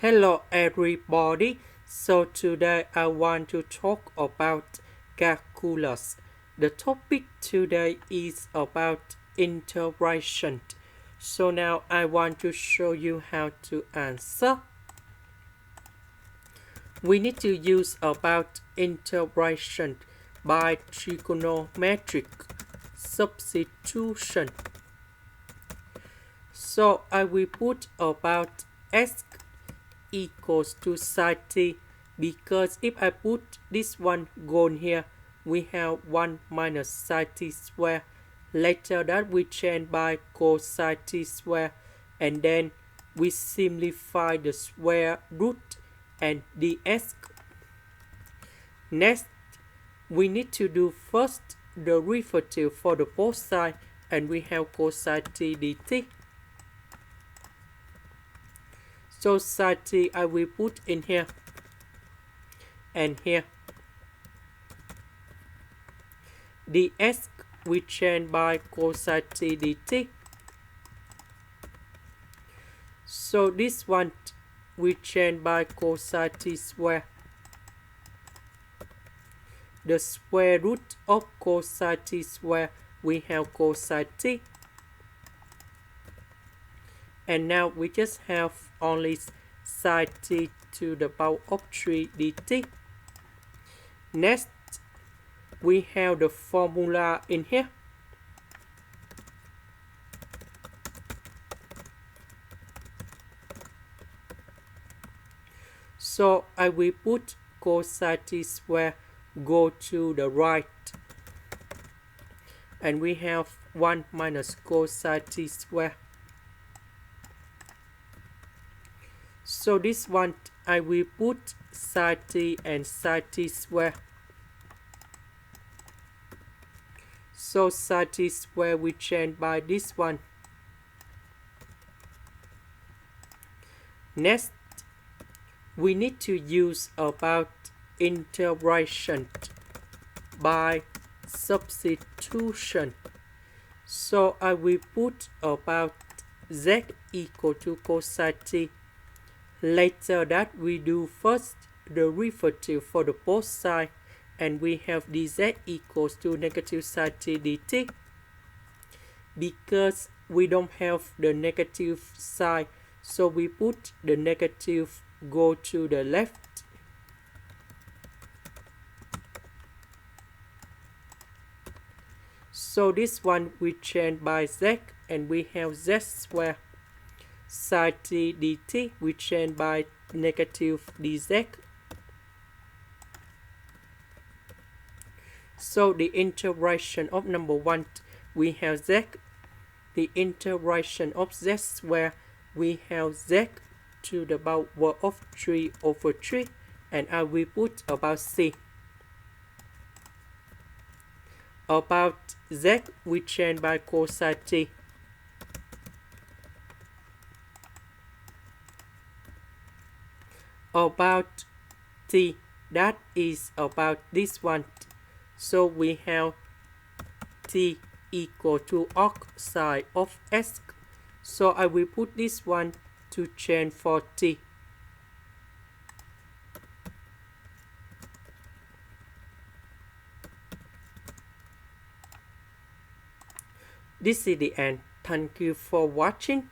Hello everybody. So today I want to talk about calculus. The topic today is about integration. So now I want to show you how to answer. We need to use about integration by trigonometric substitution. So I will put about s equals to sine t, because if I put this one gone here, we have 1 minus sine t square. Later that we change by cosine t square, and then we simplify the square root and ds. Next, we need to do first the derivative for the both sides, and we have cosine t dt. So sine t I will put in here and here. ds we change by cosine t dt. So this one we change by cosine t square. The square root of cosine t square, we have cosine t. And now we just have only sine t to the power of 3 dt. Next, we have the formula in here. So I will put cosine t square go to the right. And we have 1 minus cosine t square. So this one I will put sine t and sine t square. So sine t square we change by this one. Next, we need to use about integration by substitution. So I will put about z equal to cosine t. Later that we do first the derivative for the both sides, and we have dz equals to negative sine t dt. Because we don't have the negative side, so we put the negative go to the left. So this one we change by z, and we have z square. Sine t dt we change by negative dz. So the integration of number 1, we have z. The integration of z square, we have z to the power of 3 over 3, and I will put about c. About z we change by cosine t. About t, that is about this one. So we have t equal to arcsine of s. So I will put this one to change for t. This is the end. Thank you for watching.